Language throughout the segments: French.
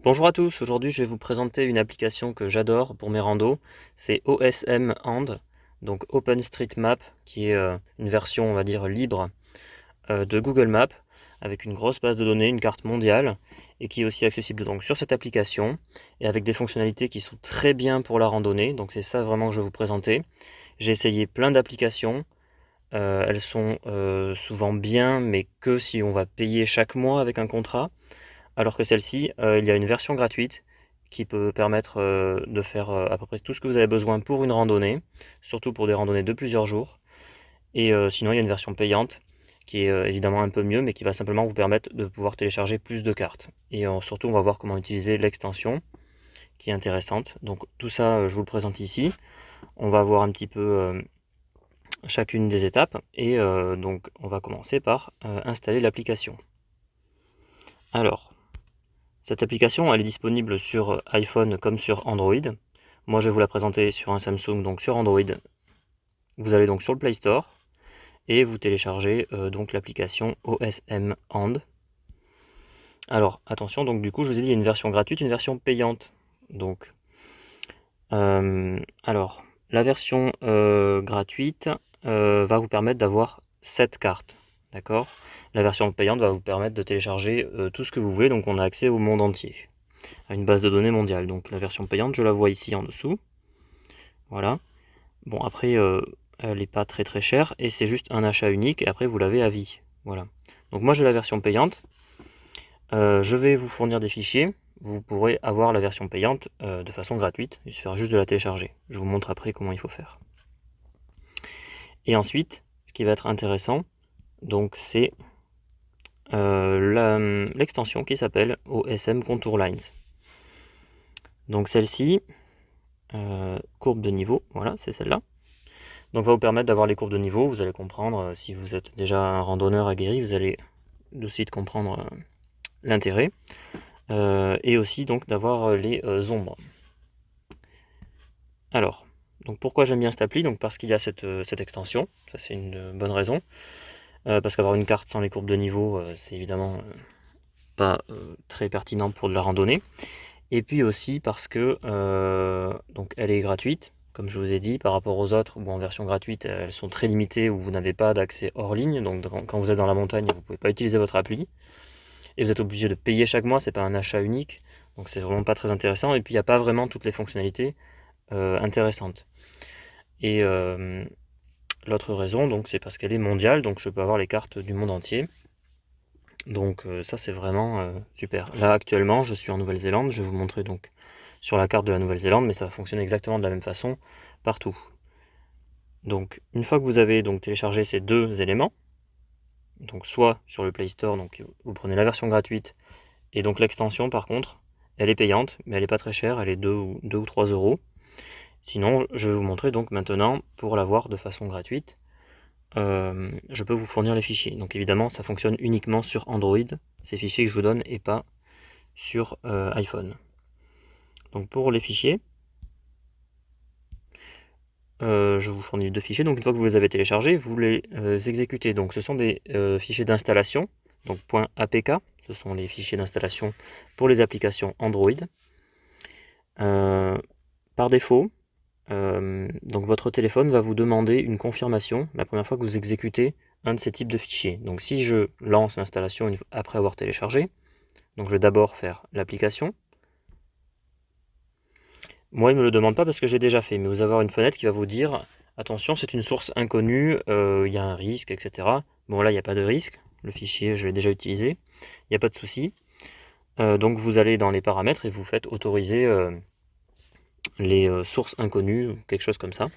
Bonjour à tous, aujourd'hui je vais vous présenter une application que j'adore pour mes randos, c'est OSM And, donc OpenStreetMap, qui est une version on va dire libre de Google Maps, avec une grosse base de données, une carte mondiale, et qui est aussi accessible donc sur cette application, et avec des fonctionnalités qui sont très bien pour la randonnée, donc c'est ça vraiment que je vais vous présenter. J'ai essayé plein d'applications, elles sont souvent bien, mais que si on va payer chaque mois avec un contrat. Alors que celle-ci, il y a une version gratuite qui peut permettre de faire à peu près tout ce que vous avez besoin pour une randonnée, surtout pour des randonnées de plusieurs jours. Et sinon, il y a une version payante qui est évidemment un peu mieux, mais qui va simplement vous permettre de pouvoir télécharger plus de cartes. Et surtout, on va voir comment utiliser l'extension qui est intéressante. Donc tout ça, je vous le présente ici. On va voir un petit peu chacune des étapes et donc on va commencer par installer l'application. Alors, cette application, elle est disponible sur iPhone comme sur Android. Moi, je vais vous la présenter sur un Samsung, donc sur Android. Vous allez donc sur le Play Store et vous téléchargez donc l'application OSM And. Alors, attention, donc du coup, je vous ai dit, il y a une version gratuite, une version payante. Donc, alors, la version gratuite va vous permettre d'avoir 7 cartes. D'accord? La version payante va vous permettre de télécharger tout ce que vous voulez, donc on a accès au monde entier, à une base de données mondiale. Donc la version payante, je la vois ici en dessous. Voilà. Bon, après, elle n'est pas très très chère et c'est juste un achat unique et après vous l'avez à vie. Voilà. Donc moi j'ai la version payante. Je vais vous fournir des fichiers. Vous pourrez avoir la version payante de façon gratuite. Il suffira juste de la télécharger. Je vous montre après comment il faut faire. Et ensuite, ce qui va être intéressant, donc c'est l'extension qui s'appelle OSM Contour Lines. Donc celle-ci, courbe de niveau, voilà, c'est celle-là. Donc va vous permettre d'avoir les courbes de niveau, vous allez comprendre, si vous êtes déjà un randonneur aguerri, vous allez de suite comprendre l'intérêt. Et aussi donc d'avoir les ombres. Alors, donc pourquoi j'aime bien cette appli? Donc parce qu'il y a cette extension, ça c'est une bonne raison. Parce qu'avoir une carte sans les courbes de niveau, c'est évidemment pas très pertinent pour de la randonnée. Et puis aussi parce que donc elle est gratuite, comme je vous ai dit, par rapport aux autres, où en version gratuite, elles sont très limitées, où vous n'avez pas d'accès hors ligne, donc quand vous êtes dans la montagne, vous ne pouvez pas utiliser votre appli, et vous êtes obligé de payer chaque mois, c'est pas un achat unique, donc c'est vraiment pas très intéressant, et puis il n'y a pas vraiment toutes les fonctionnalités intéressantes. Et l'autre raison, donc c'est parce qu'elle est mondiale, donc je peux avoir les cartes du monde entier. Donc ça c'est vraiment super. Là actuellement je suis en Nouvelle-Zélande, je vais vous montrer donc sur la carte de la Nouvelle-Zélande, mais ça va fonctionner exactement de la même façon partout. Donc une fois que vous avez donc téléchargé ces deux éléments, donc soit sur le Play Store, donc vous prenez la version gratuite, et donc l'extension par contre, elle est payante, mais elle n'est pas très chère, elle est 2 ou 3 euros. Sinon, je vais vous montrer donc maintenant, pour l'avoir de façon gratuite, je peux vous fournir les fichiers. Donc évidemment, ça fonctionne uniquement sur Android, ces fichiers que je vous donne, et pas sur iPhone. Donc pour les fichiers, je vous fournis deux fichiers. Donc une fois que vous les avez téléchargés, vous les exécutez. Donc ce sont des fichiers d'installation, donc .apk, ce sont les fichiers d'installation pour les applications Android. Par défaut, donc votre téléphone va vous demander une confirmation la première fois que vous exécutez un de ces types de fichiers. Donc si je lance l'installation après avoir téléchargé, donc je vais d'abord faire l'application. Moi, il ne me le demande pas parce que j'ai déjà fait, mais vous allez avoir une fenêtre qui va vous dire attention, c'est une source inconnue, il y a un risque, etc. Bon, là, il n'y a pas de risque, le fichier, je l'ai déjà utilisé, il n'y a pas de souci. Donc, vous allez dans les paramètres et vous faites autoriser les sources inconnues, quelque chose comme ça.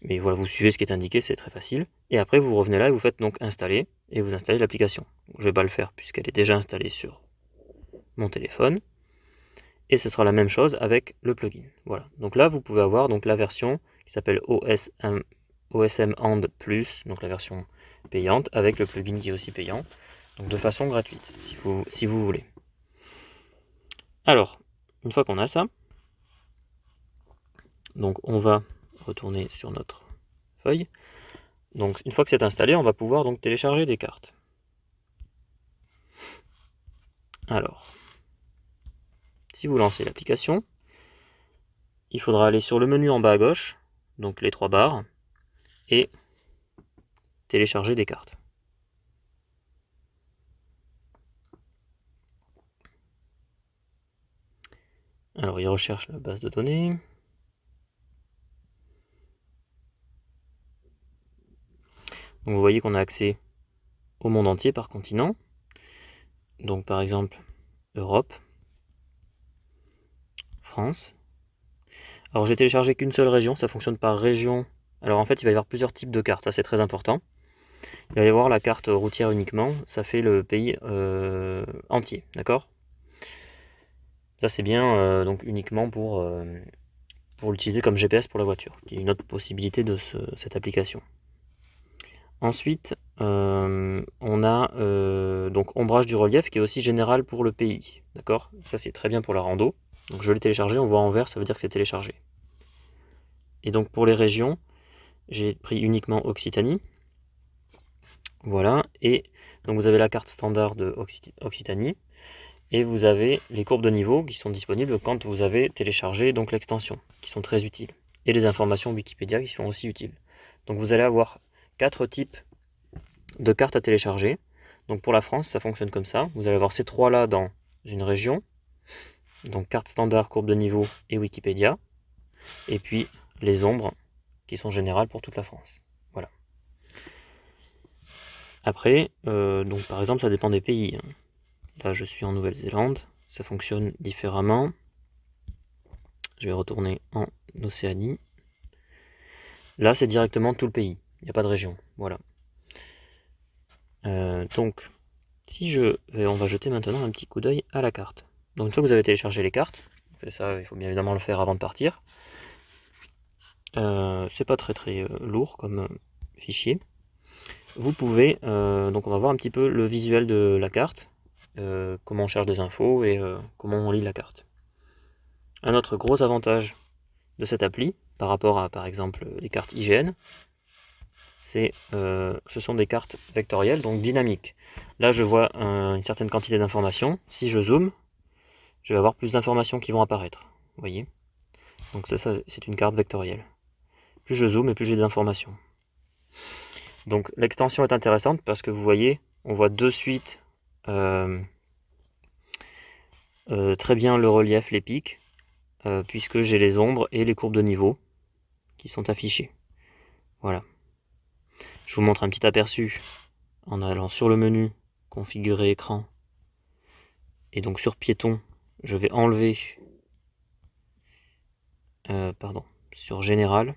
Mais voilà, vous suivez ce qui est indiqué, c'est très facile. Et après, vous revenez là et vous faites donc installer, et vous installez l'application. Je ne vais pas le faire puisqu'elle est déjà installée sur mon téléphone. Et ce sera la même chose avec le plugin. Voilà. Donc là, vous pouvez avoir donc la version qui s'appelle OSM And Plus, donc la version payante, avec le plugin qui est aussi payant, donc de façon gratuite, si vous voulez. Alors, une fois qu'on a ça, donc on va retourner sur notre feuille. Donc une fois que c'est installé, on va pouvoir donc télécharger des cartes. Alors, si vous lancez l'application, il faudra aller sur le menu en bas à gauche, donc les 3 barres, et télécharger des cartes. Alors il recherche la base de données. Donc vous voyez qu'on a accès au monde entier par continent. Donc par exemple Europe, France. Alors j'ai téléchargé qu'une seule région, ça fonctionne par région. Alors en fait il va y avoir plusieurs types de cartes, ça c'est très important. Il va y avoir la carte routière uniquement, ça fait le pays entier, d'accord? Ça c'est bien donc uniquement pour l'utiliser comme GPS pour la voiture, qui est une autre possibilité de cette application. Ensuite, on a donc ombrage du relief qui est aussi général pour le pays, d'accord? Ça c'est très bien pour la rando. Donc je l'ai téléchargé, on voit en vert, ça veut dire que c'est téléchargé. Et donc pour les régions, j'ai pris uniquement Occitanie. Voilà, et donc vous avez la carte standard de Occitanie, et vous avez les courbes de niveau qui sont disponibles quand vous avez téléchargé donc l'extension, qui sont très utiles, et les informations Wikipédia qui sont aussi utiles. Donc vous allez avoir 4 types de cartes à télécharger. Donc pour la France, ça fonctionne comme ça. Vous allez avoir ces 3 là dans une région, donc carte standard, courbe de niveau et Wikipédia, et puis les ombres qui sont générales pour toute la France. Voilà. Après, donc par exemple, ça dépend des pays. Là, je suis en Nouvelle-Zélande, ça fonctionne différemment. Je vais retourner en Océanie. Là, c'est directement tout le pays, il n'y a pas de région. Voilà. Donc, si on va jeter maintenant un petit coup d'œil à la carte. Donc, une fois que vous avez téléchargé les cartes, c'est ça, il faut bien évidemment le faire avant de partir. C'est pas très lourd comme fichier. Vous pouvez, donc on va voir un petit peu le visuel de la carte, comment on cherche des infos et comment on lit la carte. Un autre gros avantage de cette appli, par rapport à par exemple les cartes IGN, ce sont des cartes vectorielles, donc dynamiques. Là je vois une certaine quantité d'informations, si je zoome, je vais avoir plus d'informations qui vont apparaître, vous voyez. Donc ça c'est une carte vectorielle. Plus je zoome et plus j'ai d'informations. Donc l'extension est intéressante parce que vous voyez, on voit de suite très bien le relief, les pics, puisque j'ai les ombres et les courbes de niveau qui sont affichées. Voilà. Je vous montre un petit aperçu en allant sur le menu configurer écran et donc sur piéton, je vais enlever sur général.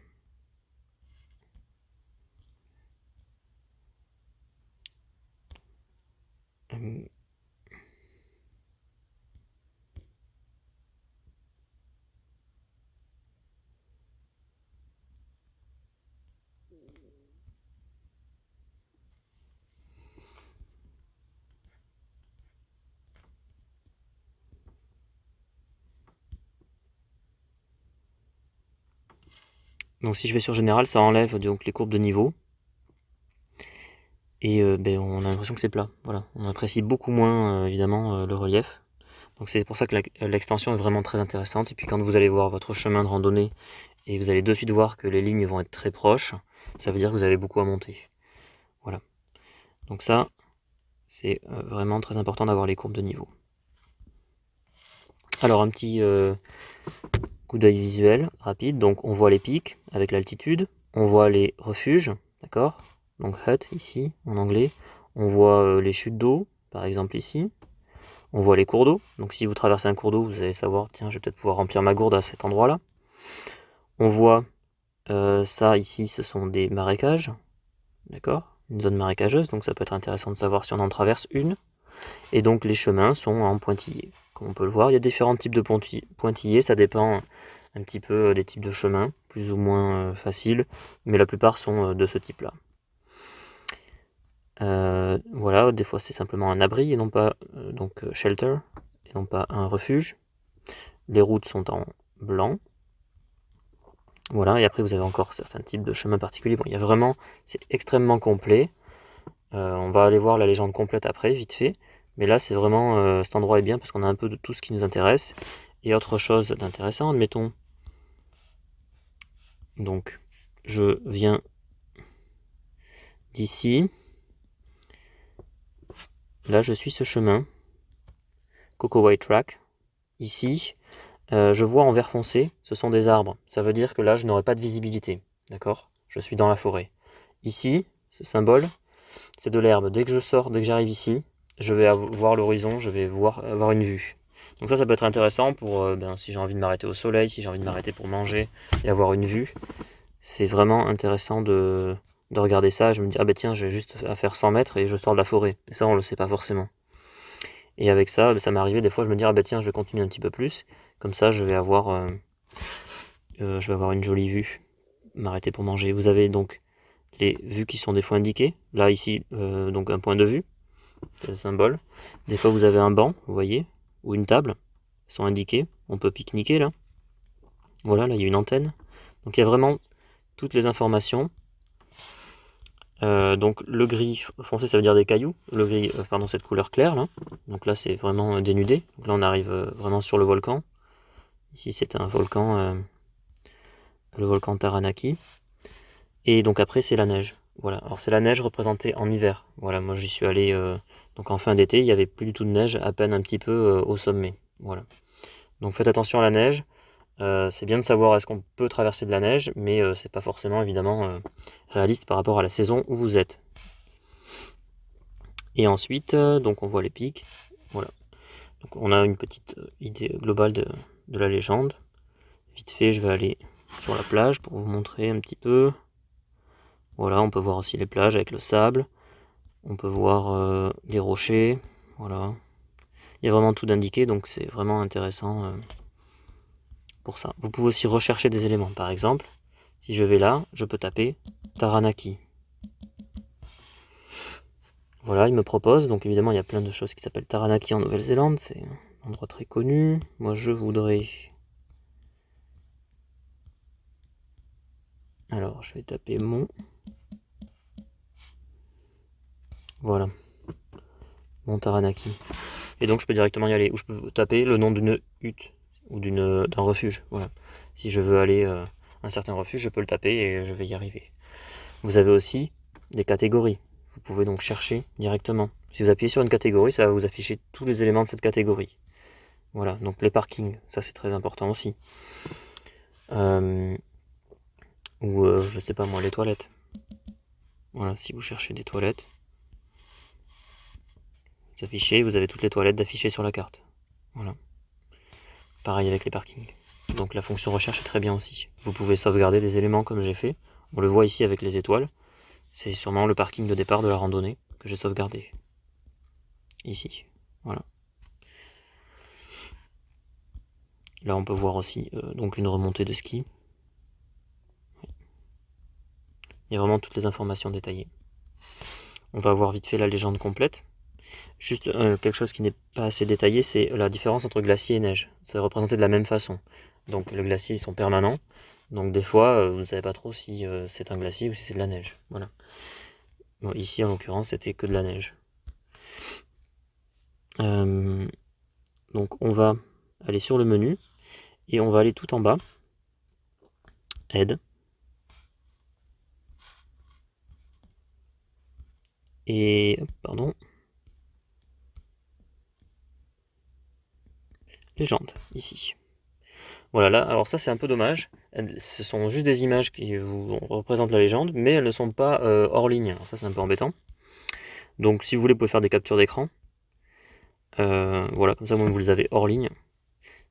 Donc si je vais sur général, ça enlève donc les courbes de niveau. Et on a l'impression que c'est plat. Voilà. On apprécie beaucoup moins évidemment le relief. Donc c'est pour ça que l'extension est vraiment très intéressante. Et puis quand vous allez voir votre chemin de randonnée et vous allez de suite voir que les lignes vont être très proches, ça veut dire que vous avez beaucoup à monter. Voilà. Donc ça, c'est vraiment très important d'avoir les courbes de niveau. Alors un petit coup d'œil visuel rapide. Donc on voit les pics avec l'altitude, on voit les refuges, d'accord? Donc hut ici en anglais. On voit les chutes d'eau, par exemple ici. On voit les cours d'eau. Donc si vous traversez un cours d'eau, vous allez savoir, tiens, je vais peut-être pouvoir remplir ma gourde à cet endroit-là. On voit ça ici, ce sont des marécages, d'accord? Une zone marécageuse, donc ça peut être intéressant de savoir si on en traverse une. Et donc les chemins sont en pointillés. Comme on peut le voir, il y a différents types de pointillés, ça dépend un petit peu des types de chemins, plus ou moins faciles, mais la plupart sont de ce type-là. Voilà, des fois c'est simplement un abri et non pas shelter, et non pas un refuge. Les routes sont en blanc. Voilà, et après vous avez encore certains types de chemins particuliers. Bon, il y a vraiment, c'est extrêmement complet. On va aller voir la légende complète après, vite fait. Mais là, c'est vraiment, cet endroit est bien parce qu'on a un peu de tout ce qui nous intéresse. Et autre chose d'intéressant, admettons, donc je viens d'ici, là je suis ce chemin, Coco White Track, ici, je vois en vert foncé, ce sont des arbres, ça veut dire que là je n'aurai pas de visibilité, d'accord? Je suis dans la forêt. Ici, ce symbole, c'est de l'herbe. Dès que je sors, dès que j'arrive ici, je vais voir l'horizon, je vais avoir une vue. Donc ça peut être intéressant pour si j'ai envie de m'arrêter au soleil, si j'ai envie de m'arrêter pour manger et avoir une vue. C'est vraiment intéressant de regarder ça. Je me dis, ah ben tiens, j'ai juste à faire 100 mètres et je sors de la forêt. Et ça, on le sait pas forcément. Et avec ça, ça m'est arrivé des fois, je me dis, ah ben tiens, je vais continuer un petit peu plus. Comme ça, je vais avoir une jolie vue. M'arrêter pour manger. Vous avez donc les vues qui sont des fois indiquées. Là, ici, donc un point de vue, c'est le symbole. Des fois, vous avez un banc, vous voyez, ou une table, ils sont indiqués. On peut pique-niquer là. Voilà, là, il y a une antenne. Donc, il y a vraiment toutes les informations. Donc, le gris foncé, ça veut dire des cailloux. Le gris, pardon, cette couleur claire là. Donc là, c'est vraiment dénudé. Donc là, on arrive vraiment sur le volcan. Ici, c'est un volcan, le volcan Taranaki. Et donc après, c'est la neige. Voilà, alors c'est la neige représentée en hiver. Voilà, moi j'y suis allé donc en fin d'été, il n'y avait plus du tout de neige, à peine un petit peu au sommet. Voilà. Donc faites attention à la neige. C'est bien de savoir est-ce qu'on peut traverser de la neige, mais c'est pas forcément évidemment réaliste par rapport à la saison où vous êtes. Et ensuite, donc on voit les pics. Voilà. Donc on a une petite idée globale de la légende. Vite fait, je vais aller sur la plage pour vous montrer un petit peu. Voilà, on peut voir aussi les plages avec le sable. On peut voir les rochers, voilà. Il y a vraiment tout d'indiqué, donc c'est vraiment intéressant pour ça. Vous pouvez aussi rechercher des éléments. Par exemple, si je vais là, je peux taper Taranaki. Voilà, il me propose, donc évidemment il y a plein de choses qui s'appellent Taranaki en Nouvelle-Zélande, c'est un endroit très connu. Moi je voudrais... Alors je vais taper Mont. Voilà, Mont Taranaki. Et donc je peux directement y aller, ou je peux taper le nom d'une hutte, ou d'un refuge, voilà. Si je veux aller à un certain refuge, je peux le taper et je vais y arriver. Vous avez aussi des catégories. Vous pouvez donc chercher directement. Si vous appuyez sur une catégorie, ça va vous afficher tous les éléments de cette catégorie. Voilà, donc les parkings, ça c'est très important aussi. Ou je sais pas moi, les toilettes. Voilà, si vous cherchez des toilettes, vous affichez, vous avez toutes les toilettes d'afficher sur la carte. Voilà. Pareil avec les parkings. Donc la fonction recherche est très bien aussi. Vous pouvez sauvegarder des éléments comme j'ai fait. On le voit ici avec les étoiles. C'est sûrement le parking de départ de la randonnée que j'ai sauvegardé. Ici. Voilà. Là on peut voir aussi donc une remontée de ski. Il y a vraiment toutes les informations détaillées. On va voir vite fait la légende complète. Juste quelque chose qui n'est pas assez détaillé, c'est la différence entre glacier et neige. C'est représenté de la même façon. Donc les glaciers ils sont permanents. Donc des fois, vous ne savez pas trop si c'est un glacier ou si c'est de la neige. Voilà. Bon, ici en l'occurrence, c'était que de la neige. Donc on va aller sur le menu et on va aller tout en bas. Aide. Et pardon. Légende, ici. Voilà, là, alors ça c'est un peu dommage. Ce sont juste des images qui vous représentent la légende, mais elles ne sont pas hors ligne. Alors ça c'est un peu embêtant. Donc si vous voulez, vous pouvez faire des captures d'écran. Voilà, comme ça vous les avez hors ligne.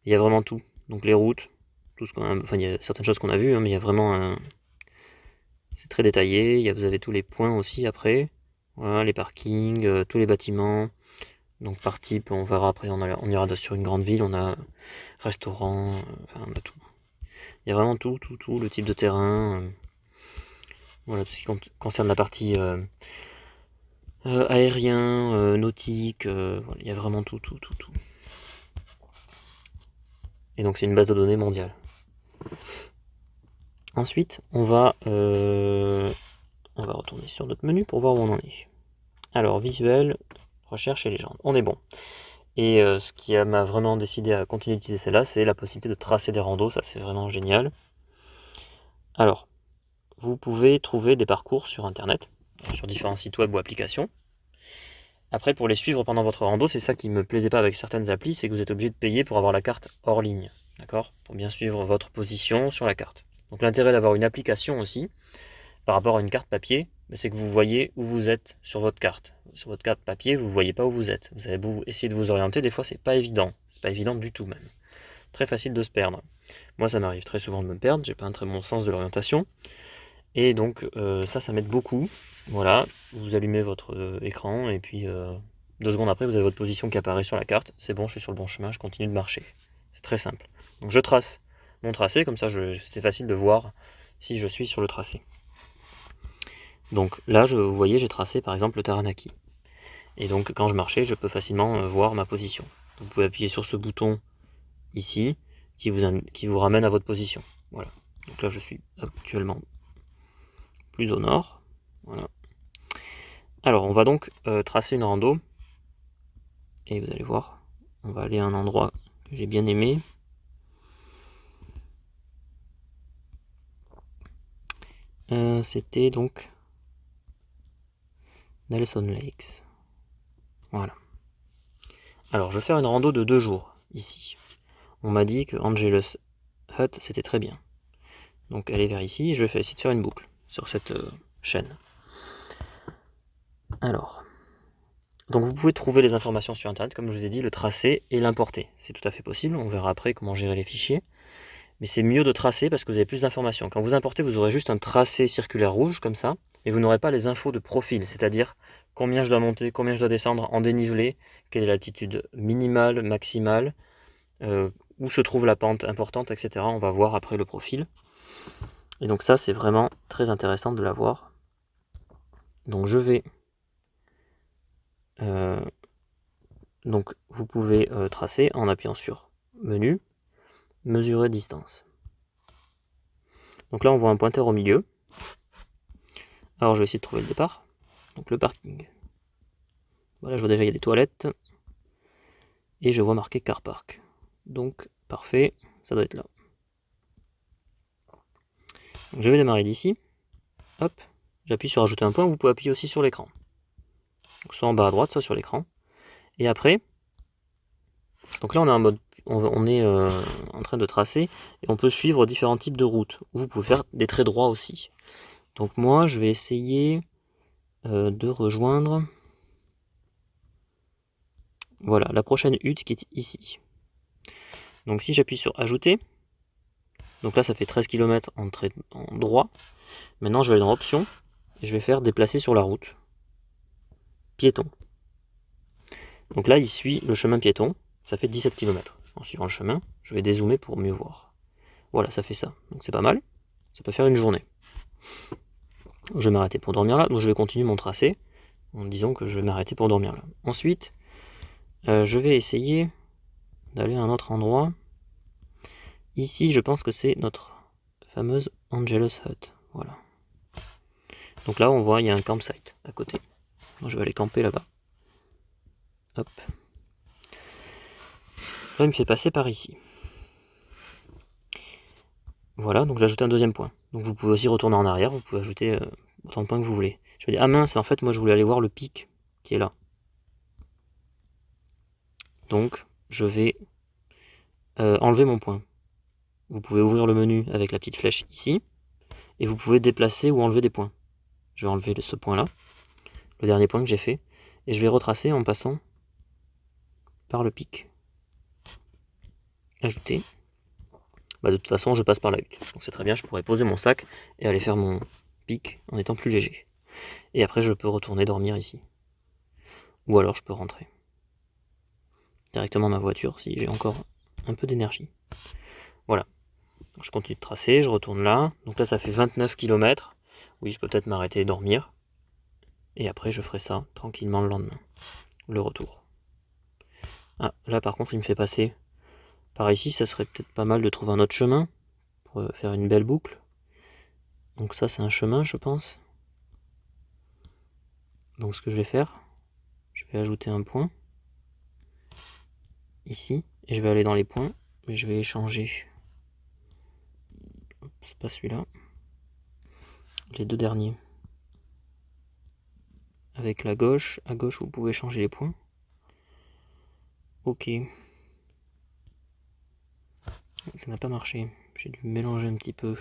Il y a vraiment tout. Donc les routes, tout ce qu'on a, enfin il y a certaines choses qu'on a vues, hein, mais il y a vraiment un... C'est très détaillé. Vous avez tous les points aussi après. Voilà, les parkings, tous les bâtiments. Donc par type, on verra après, on ira sur une grande ville, on a restaurant, enfin on a tout. Il y a vraiment tout, le type de terrain. Voilà, tout ce qui concerne la partie aérien, nautique, voilà, il y a vraiment tout. Et donc c'est une base de données mondiale. Ensuite, on va retourner sur notre menu pour voir où on en est. Alors, visuel, recherche et légende. On est bon. Et ce qui m'a vraiment décidé à continuer d'utiliser celle-là, c'est la possibilité de tracer des randos, ça c'est vraiment génial. Alors, vous pouvez trouver des parcours sur internet, sur différents sites web ou applications. Après, pour les suivre pendant votre rando, c'est ça qui me plaisait pas avec certaines applis, c'est que vous êtes obligé de payer pour avoir la carte hors ligne, d'accord? Pour bien suivre votre position sur la carte. Donc l'intérêt d'avoir une application aussi, par rapport à une carte papier, c'est que vous voyez où vous êtes sur votre carte. Sur votre carte papier, vous ne voyez pas où vous êtes. Vous avez beau essayer de vous orienter, des fois c'est pas évident. C'est pas évident du tout même. Très facile de se perdre. Moi ça m'arrive très souvent de me perdre, j'ai pas un très bon sens de l'orientation. Et donc ça m'aide beaucoup. Voilà, vous allumez votre écran et puis 2 secondes après vous avez votre position qui apparaît sur la carte. C'est bon, je suis sur le bon chemin, je continue de marcher. C'est très simple. Donc je trace mon tracé, comme ça c'est facile de voir si je suis sur le tracé. Donc là, vous voyez, j'ai tracé par exemple le Taranaki. Et donc quand je marchais, je peux facilement voir ma position. Vous pouvez appuyer sur ce bouton ici qui vous ramène à votre position. Voilà. Donc là, je suis actuellement plus au nord. Voilà. Alors, on va donc tracer une rando. Et vous allez voir, on va aller à un endroit que j'ai bien aimé. C'était donc Nelson Lakes. Voilà. Alors, je vais faire une rando de 2 jours ici. On m'a dit que Angelus Hut, c'était très bien. Donc aller vers ici, je vais essayer de faire une boucle sur cette chaîne. Alors, donc vous pouvez trouver les informations sur internet, comme je vous ai dit, le tracé et l'importer. C'est tout à fait possible, on verra après comment gérer les fichiers. Mais c'est mieux de tracer parce que vous avez plus d'informations. Quand vous importez, vous aurez juste un tracé circulaire rouge comme ça, et vous n'aurez pas les infos de profil, c'est-à-dire combien je dois monter, combien je dois descendre en dénivelé, quelle est l'altitude minimale, maximale, où se trouve la pente importante, etc. On va voir après le profil. Et donc ça, c'est vraiment très intéressant de l'avoir. Donc je vais... donc vous pouvez tracer en appuyant sur Menu, Mesurer distance. Donc là, on voit un pointeur au milieu. Alors je vais essayer de trouver le départ. Donc le parking. Voilà, je vois déjà il y a des toilettes. Et je vois marqué Car Park. Donc parfait, ça doit être là. Donc, je vais démarrer d'ici. Hop, j'appuie sur ajouter un point. Vous pouvez appuyer aussi sur l'écran. Soit en bas à droite, soit sur l'écran. Et après, donc là on est en mode, on est en train de tracer et on peut suivre différents types de routes. Vous pouvez faire des traits droits aussi. Donc moi je vais essayer de rejoindre, voilà, la prochaine hutte qui est ici. Donc si j'appuie sur ajouter, donc là ça fait 13 km en trait en droit. Maintenant je vais aller dans option et je vais faire déplacer sur la route. Piéton. Donc là il suit le chemin piéton, ça fait 17 km. En suivant le chemin, je vais dézoomer pour mieux voir. Voilà, ça fait ça. Donc c'est pas mal. Ça peut faire une journée. Je vais m'arrêter pour dormir là, donc je vais continuer mon tracé en disant que je vais m'arrêter pour dormir là. Ensuite, je vais essayer d'aller à un autre endroit. Ici, je pense que c'est notre fameuse Angelus Hut. Voilà. Donc là, on voit, il y a un campsite à côté. Moi, je vais aller camper là-bas. Hop. Là, il me fait passer par ici. Voilà, donc j'ai ajouté un deuxième point. Donc vous pouvez aussi retourner en arrière, vous pouvez ajouter autant de points que vous voulez. Je vais dire, ah mince, en fait, moi je voulais aller voir le pic qui est là. Donc, je vais enlever mon point. Vous pouvez ouvrir le menu avec la petite flèche ici, et vous pouvez déplacer ou enlever des points. Je vais enlever ce point-là, le dernier point que j'ai fait, et je vais retracer en passant par le pic. Ajouter. Bah, de toute façon, je passe par la hutte. Donc c'est très bien, je pourrais poser mon sac et aller faire mon pic en étant plus léger. Et après, je peux retourner dormir ici. Ou alors, je peux rentrer directement ma voiture si j'ai encore un peu d'énergie. Voilà. Donc, je continue de tracer, je retourne là. Donc là, ça fait 29 km. Oui, je peux peut-être m'arrêter et dormir. Et après, je ferai ça tranquillement le lendemain. Le retour. Ah, là par contre, il me fait passer par ici. Ça serait peut-être pas mal de trouver un autre chemin pour faire une belle boucle. Donc ça, c'est un chemin, je pense. Donc ce que je vais faire, je vais ajouter un point. ici, et je vais aller dans les points, mais je vais changer. C'est pas celui-là. Les deux derniers. Avec la gauche, à gauche vous pouvez changer les points. Ok. Ça n'a pas marché. J'ai dû mélanger un petit peu.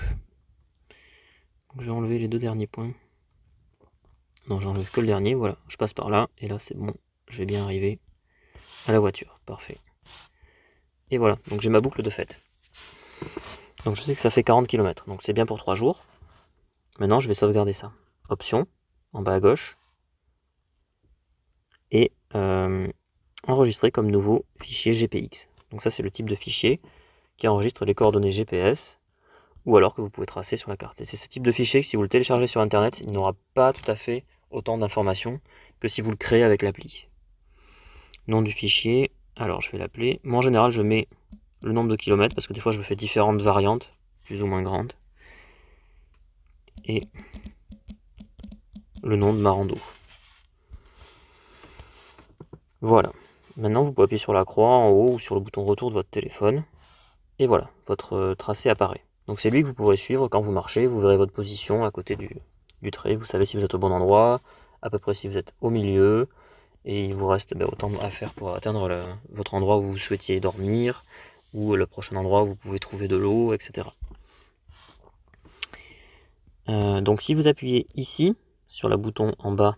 Donc je vais enlever les deux derniers points. Non, j'enlève que le dernier, voilà. Je passe par là, et là c'est bon. Je vais bien arriver à la voiture. Parfait. Et voilà, donc j'ai ma boucle de fait. Donc je sais que ça fait 40 km, donc c'est bien pour 3 jours. Maintenant je vais sauvegarder ça. Option, en bas à gauche. Et enregistrer comme nouveau fichier GPX. Donc ça c'est le type de fichier qui enregistre les coordonnées GPS ou alors que vous pouvez tracer sur la carte. Et c'est ce type de fichier que si vous le téléchargez sur internet, il n'aura pas tout à fait autant d'informations que si vous le créez avec l'appli. Nom du fichier, alors je vais l'appeler. Moi en général je mets le nombre de kilomètres parce que des fois je fais différentes variantes, plus ou moins grandes. Et le nom de ma rando. Voilà. Maintenant vous pouvez appuyer sur la croix en haut ou sur le bouton retour de votre téléphone. Et voilà, votre tracé apparaît. Donc c'est lui que vous pourrez suivre quand vous marchez, vous verrez votre position à côté du trait, vous savez si vous êtes au bon endroit, à peu près si vous êtes au milieu, et il vous reste autant à faire pour atteindre votre endroit où vous souhaitiez dormir, ou le prochain endroit où vous pouvez trouver de l'eau, etc. Donc si vous appuyez ici, sur le bouton en bas,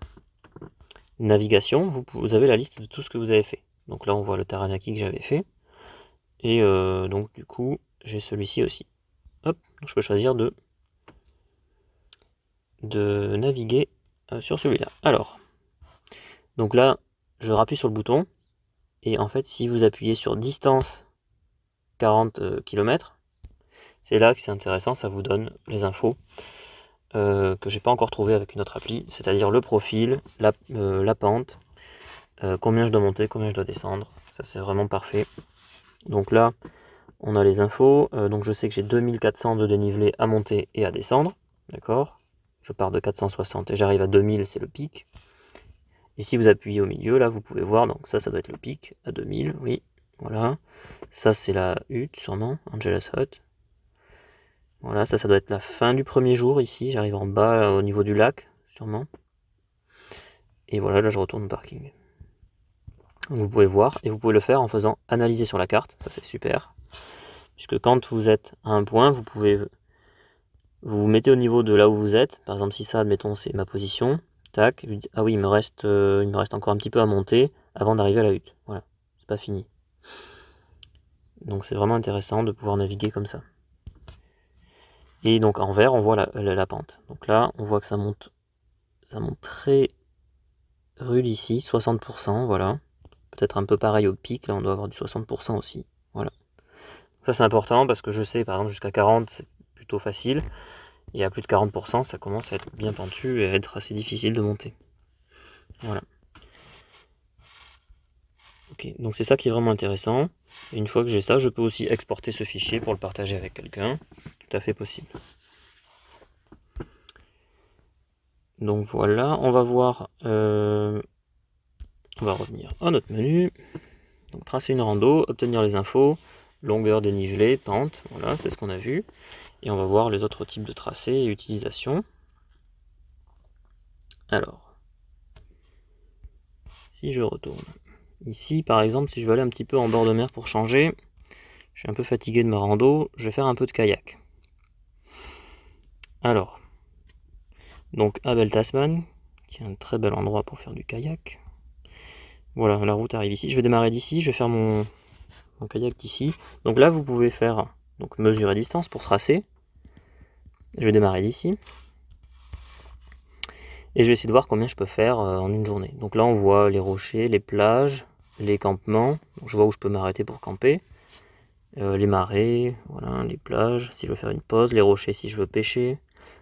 navigation, vous avez la liste de tout ce que vous avez fait. Donc là on voit le Taranaki que j'avais fait, et donc du coup j'ai celui-ci aussi. Hop, je peux choisir de naviguer sur celui-là. Alors, donc là, je rappuie sur le bouton, et en fait, si vous appuyez sur distance 40 km, c'est là que c'est intéressant, ça vous donne les infos que j'ai pas encore trouvé avec une autre appli, c'est-à-dire le profil, la pente, combien je dois monter, combien je dois descendre, ça c'est vraiment parfait. Donc là, on a les infos, donc je sais que j'ai 2400 de dénivelé à monter et à descendre, d'accord. Je pars de 460 et j'arrive à 2000, c'est le pic. Et si vous appuyez au milieu, là, vous pouvez voir, donc ça doit être le pic, à 2000, oui, voilà. Ça, c'est la hutte, sûrement, Angela's Hut. Voilà, ça doit être la fin du premier jour, ici, j'arrive en bas, là, au niveau du lac, sûrement. Et voilà, là, je retourne au parking. Donc, vous pouvez voir, et vous pouvez le faire en faisant analyser sur la carte, ça c'est super. Puisque quand vous êtes à un point, vous vous mettez au niveau de là où vous êtes. Par exemple, si ça, admettons, c'est ma position, tac, je dis, ah oui, il me reste encore un petit peu à monter avant d'arriver à la hutte. Voilà, c'est pas fini. Donc c'est vraiment intéressant de pouvoir naviguer comme ça. Et donc en vert, on voit la pente. Donc là, on voit que ça monte très rude ici, 60%, voilà. Peut-être un peu pareil au pic, là on doit avoir du 60% aussi. Voilà. Ça c'est important parce que je sais, par exemple, jusqu'à 40, c'est plutôt facile. Et à plus de 40%, ça commence à être bien pentu et à être assez difficile de monter. Voilà. Ok, donc c'est ça qui est vraiment intéressant. Et une fois que j'ai ça, je peux aussi exporter ce fichier pour le partager avec quelqu'un. Tout à fait possible. Donc voilà, on va voir, on va revenir à notre menu. Donc tracer une rando, obtenir les infos, longueur, dénivelé, pente, voilà, c'est ce qu'on a vu. Et on va voir les autres types de tracés et utilisation. Alors, si je retourne ici, par exemple, si je veux aller un petit peu en bord de mer pour changer, je suis un peu fatigué de ma rando, je vais faire un peu de kayak. Alors, donc Abel Tasman, qui est un très bel endroit pour faire du kayak. Voilà, la route arrive ici. Je vais démarrer d'ici, je vais faire mon kayak d'ici. Donc là, vous pouvez faire donc mesure et distance pour tracer. Je vais démarrer d'ici. Et je vais essayer de voir combien je peux faire en une journée. Donc là, on voit les rochers, les plages, les campements. Donc je vois où je peux m'arrêter pour camper. Les marais, voilà, les plages, si je veux faire une pause. Les rochers, si je veux pêcher.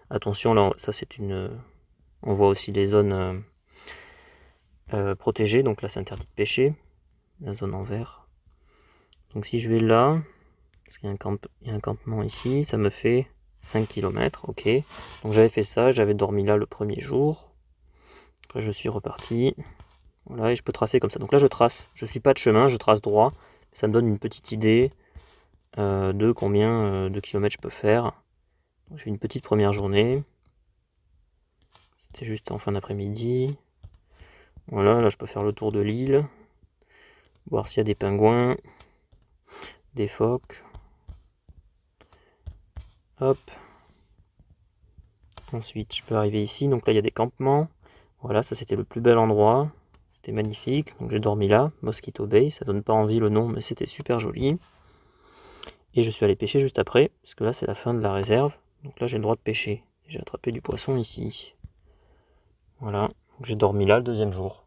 Attention, là, ça c'est une... On voit aussi les zones protégées. Donc là, c'est interdit de pêcher. La zone en vert. Donc si je vais là, parce qu'il y a un campement ici, ça me fait 5 km, ok. Donc j'avais fait ça, j'avais dormi là le premier jour. Après je suis reparti. Voilà, et je peux tracer comme ça. Donc là je trace, je suis pas de chemin, je trace droit, Ça me donne une petite idée de combien de kilomètres je peux faire. Donc, j'ai une petite première journée. C'était juste en fin d'après-midi. Voilà, là je peux faire le tour de l'île, voir s'il y a des pingouins, des phoques. Hop. Ensuite, je peux arriver ici. Donc là, il y a des campements. Voilà, ça c'était le plus bel endroit. C'était magnifique. Donc j'ai dormi là, Mosquito Bay. Ça donne pas envie le nom, mais c'était super joli. Et je suis allé pêcher juste après, parce que là c'est la fin de la réserve. Donc là j'ai le droit de pêcher. J'ai attrapé du poisson ici. Voilà. Donc j'ai dormi là le deuxième jour.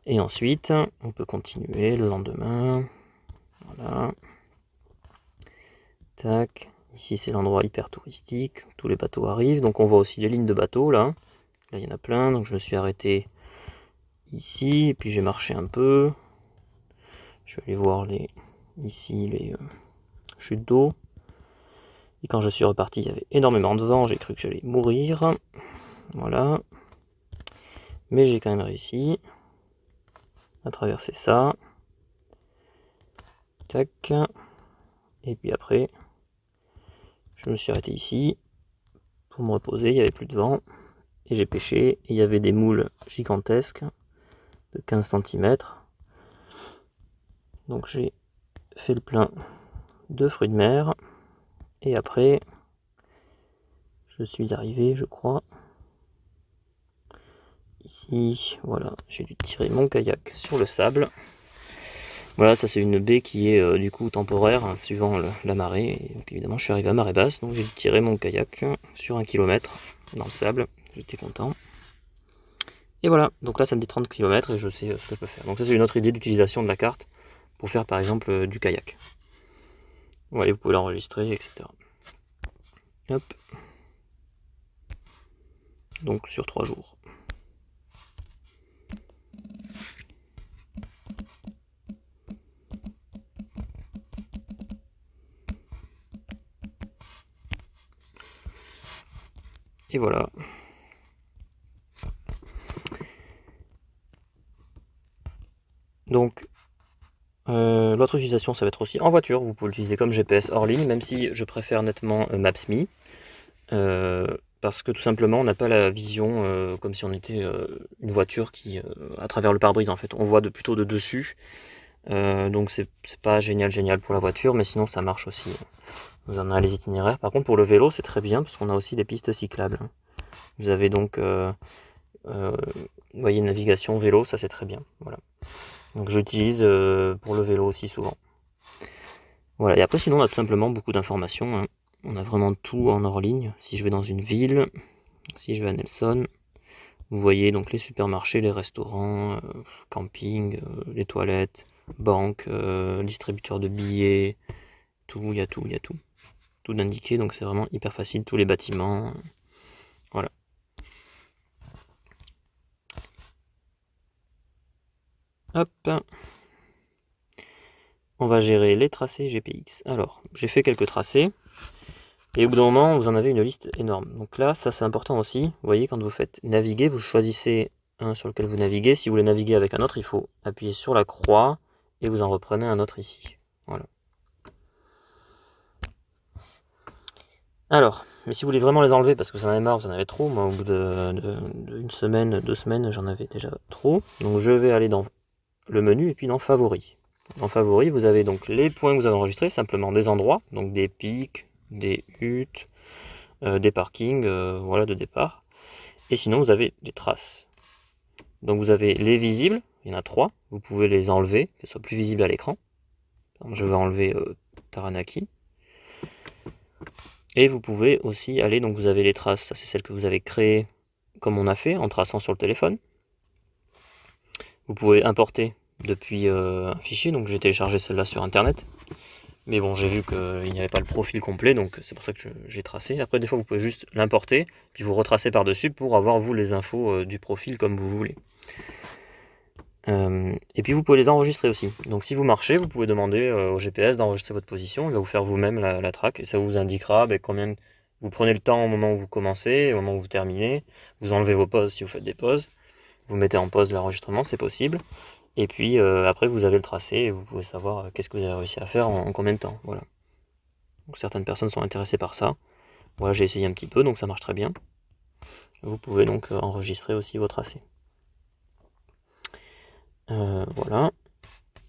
Et ensuite, on peut continuer le lendemain. Voilà. Tac. Ici c'est l'endroit hyper touristique. Tous les bateaux arrivent. Donc on voit aussi les lignes de bateaux là. Là il y en a plein. Donc je me suis arrêté ici. Et puis j'ai marché un peu. Je vais aller voir ici les chutes d'eau. Et quand je suis reparti, il y avait énormément de vent. J'ai cru que j'allais mourir. Voilà. Mais j'ai quand même réussi à traverser ça. Tac. Et puis après, je me suis arrêté ici pour me reposer. Il n'y avait plus de vent. Et j'ai pêché. Et il y avait des moules gigantesques de 15 cm. Donc j'ai fait le plein de fruits de mer. Et après, je suis arrivé, je crois, ici. Voilà, j'ai dû tirer mon kayak sur le sable. Voilà, ça c'est une baie qui est du coup temporaire, hein, suivant la marée. Et donc évidemment, je suis arrivé à marée basse, donc j'ai dû tirer mon kayak sur 1 km dans le sable. J'étais content. Et voilà, donc là ça me dit 30 km et je sais ce que je peux faire. Donc ça c'est une autre idée d'utilisation de la carte pour faire par exemple du kayak. Voilà, vous pouvez l'enregistrer, etc. Hop. Donc sur 3 jours. Et voilà. Donc l'autre utilisation, ça va être aussi en voiture. Vous pouvez l'utiliser comme GPS hors ligne, même si je préfère nettement Maps.me. Parce que tout simplement, on n'a pas la vision comme si on était une voiture qui, à travers le pare-brise, en fait, on voit plutôt de dessus. Donc c'est pas génial pour la voiture, mais sinon ça marche aussi. Vous en avez les itinéraires. Par contre, pour le vélo, c'est très bien parce qu'on a aussi des pistes cyclables. Vous avez donc, vous voyez, navigation vélo, ça c'est très bien. Voilà. Donc j'utilise pour le vélo aussi souvent. Voilà, et après sinon on a tout simplement beaucoup d'informations, hein. On a vraiment tout en hors ligne. Si je vais dans une ville, si je vais à Nelson, vous voyez donc les supermarchés, les restaurants, camping, les toilettes, banques, distributeurs de billets, tout, il y a tout. Tout d'indiqué, donc c'est vraiment hyper facile, tous les bâtiments. Voilà. Hop. On va gérer les tracés GPX. Alors, j'ai fait quelques tracés. Et au bout d'un moment, vous en avez une liste énorme. Donc là, ça c'est important aussi. Vous voyez, quand vous faites naviguer, vous choisissez un sur lequel vous naviguez. Si vous voulez naviguer avec un autre, il faut appuyer sur la croix et vous en reprenez un autre ici. Voilà. Alors, mais si vous voulez vraiment les enlever parce que vous en avez marre, vous en avez trop, moi au bout d'une semaine, 2 semaines, j'en avais déjà trop. Donc je vais aller dans le menu et puis dans Favoris. Dans Favoris, vous avez donc les points que vous avez enregistrés, simplement des endroits, donc des pics, des huttes, des parkings, voilà, de départ. Et sinon, vous avez des traces. Donc vous avez les visibles, il y en a 3, vous pouvez les enlever, qu'elles soient plus visibles à l'écran. Je vais enlever Taranaki. Et vous pouvez aussi aller, donc vous avez les traces, ça c'est celle que vous avez créée comme on a fait, en traçant sur le téléphone. Vous pouvez importer depuis un fichier, donc j'ai téléchargé celle-là sur internet. Mais bon, j'ai vu qu'il n'y avait pas le profil complet, donc c'est pour ça que j'ai tracé. Après, des fois, vous pouvez juste l'importer, puis vous retracer par-dessus pour avoir, vous, les infos du profil comme vous voulez. Et puis, vous pouvez les enregistrer aussi. Donc, si vous marchez, vous pouvez demander au GPS d'enregistrer votre position. Il va vous faire vous-même la track, et ça vous indiquera combien vous prenez le temps au moment où vous commencez, au moment où vous terminez. Vous enlevez vos pauses si vous faites des pauses. Vous mettez en pause l'enregistrement, c'est possible. Et puis après vous avez le tracé et vous pouvez savoir qu'est-ce que vous avez réussi à faire en combien de temps. Voilà. Donc certaines personnes sont intéressées par ça. Voilà, j'ai essayé un petit peu, donc ça marche très bien. Vous pouvez donc enregistrer aussi vos tracés. Voilà.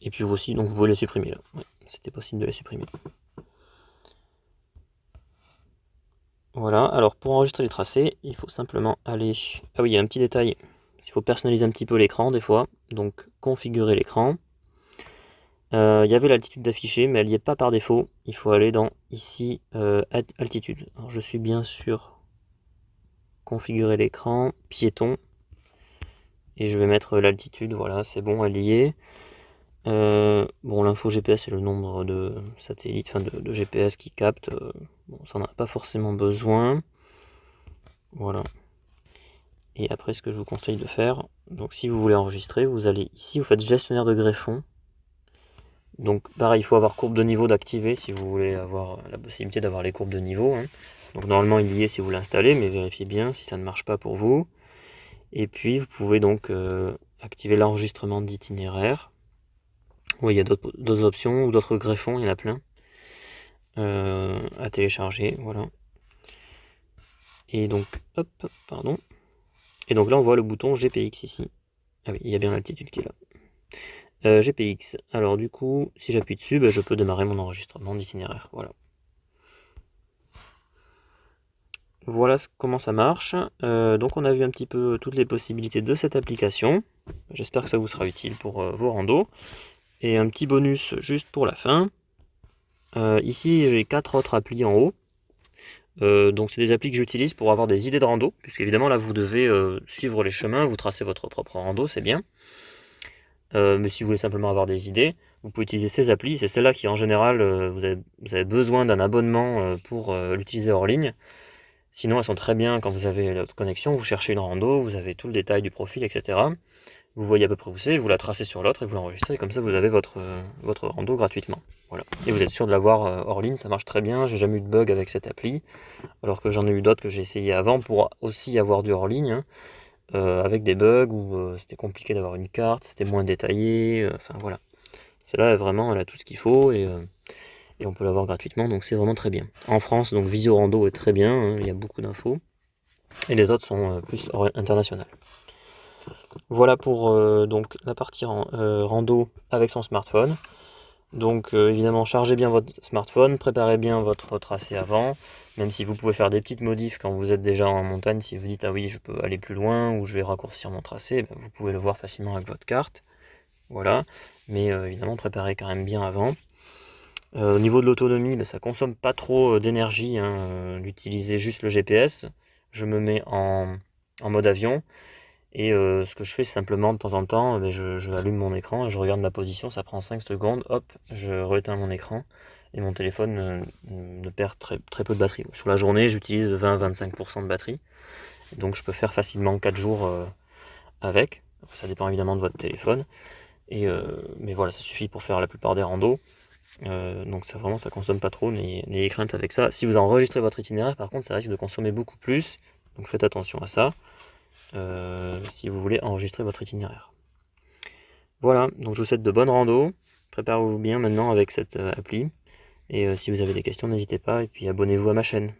Et puis vous aussi, donc vous pouvez les supprimer là. Ouais, c'était possible de les supprimer. Voilà, alors pour enregistrer les tracés, il faut simplement aller... Ah oui, il y a un petit détail. Il faut personnaliser un petit peu l'écran des fois. Donc configurer l'écran. Il y avait l'altitude d'afficher, mais elle n'y est pas par défaut. Il faut aller dans ici, altitude. Alors je suis bien sûr configurer l'écran, piéton. Et je vais mettre l'altitude, voilà, c'est bon, elle y est. Bon, l'info GPS, c'est le nombre de satellites, enfin de GPS qui captent. Bon, ça n'en a pas forcément besoin. Voilà. Et après, ce que je vous conseille de faire, donc si vous voulez enregistrer, vous allez ici, vous faites gestionnaire de greffons. Donc pareil, il faut avoir courbe de niveau d'activer si vous voulez avoir la possibilité d'avoir les courbes de niveau. Hein. Donc normalement, il y est si vous l'installez, mais vérifiez bien si ça ne marche pas pour vous. Et puis, vous pouvez donc activer l'enregistrement d'itinéraire. Oui, il y a d'autres options ou d'autres greffons, il y en a plein à télécharger, voilà. Et donc, hop, pardon. Et donc là, on voit le bouton GPX ici. Ah oui, il y a bien l'altitude qui est là. GPX. Alors du coup, si j'appuie dessus, je peux démarrer mon enregistrement d'itinéraire. Voilà. Voilà comment ça marche. Donc on a vu un petit peu toutes les possibilités de cette application. J'espère que ça vous sera utile pour vos randos. Et un petit bonus juste pour la fin. Ici, j'ai 4 autres applis en haut. Donc c'est des applis que j'utilise pour avoir des idées de rando, puisqu'évidemment là vous devez suivre les chemins, vous tracez votre propre rando, c'est bien. Mais si vous voulez simplement avoir des idées, vous pouvez utiliser ces applis. C'est celle-là qui en général vous avez besoin d'un abonnement pour l'utiliser hors ligne. Sinon elles sont très bien quand vous avez la connexion, vous cherchez une rando, vous avez tout le détail du profil, etc. Vous voyez à peu près où c'est, vous la tracez sur l'autre et vous l'enregistrez, et comme ça vous avez votre rando gratuitement. Voilà. Et vous êtes sûr de l'avoir hors ligne, ça marche très bien, j'ai jamais eu de bug avec cette appli. Alors que j'en ai eu d'autres que j'ai essayé avant pour aussi avoir du hors ligne, hein, avec des bugs où c'était compliqué d'avoir une carte, c'était moins détaillé, enfin voilà. Celle-là, vraiment, elle a tout ce qu'il faut et on peut l'avoir gratuitement, donc c'est vraiment très bien. En France, donc Visio Rando est très bien, hein, il y a beaucoup d'infos, et les autres sont plus internationales. Voilà pour donc la partie rando avec son smartphone. Donc évidemment, chargez bien votre smartphone, préparez bien votre tracé avant, même si vous pouvez faire des petites modifs quand vous êtes déjà en montagne, si vous dites ah oui je peux aller plus loin ou je vais raccourcir mon tracé, vous pouvez le voir facilement avec votre carte. Voilà, mais évidemment préparez quand même bien avant. Au niveau de l'autonomie, ça consomme pas trop d'énergie d'utiliser juste le GPS. Je me mets en mode avion. Et ce que je fais, c'est simplement de temps en temps, je allume mon écran et je regarde ma position, ça prend 5 secondes, hop, je rééteins mon écran et mon téléphone ne perd très peu de batterie. Sur la journée, j'utilise 20-25% de batterie, donc je peux faire facilement 4 jours avec. Ça dépend évidemment de votre téléphone, mais voilà, ça suffit pour faire la plupart des randos. Donc ça consomme pas trop, n'ayez crainte avec ça. Si vous enregistrez votre itinéraire, par contre, ça risque de consommer beaucoup plus, donc faites attention à ça. Si vous voulez enregistrer votre itinéraire. Voilà, donc je vous souhaite de bonnes randos. Préparez-vous bien maintenant avec cette appli. Et si vous avez des questions, n'hésitez pas. Et puis abonnez-vous à ma chaîne.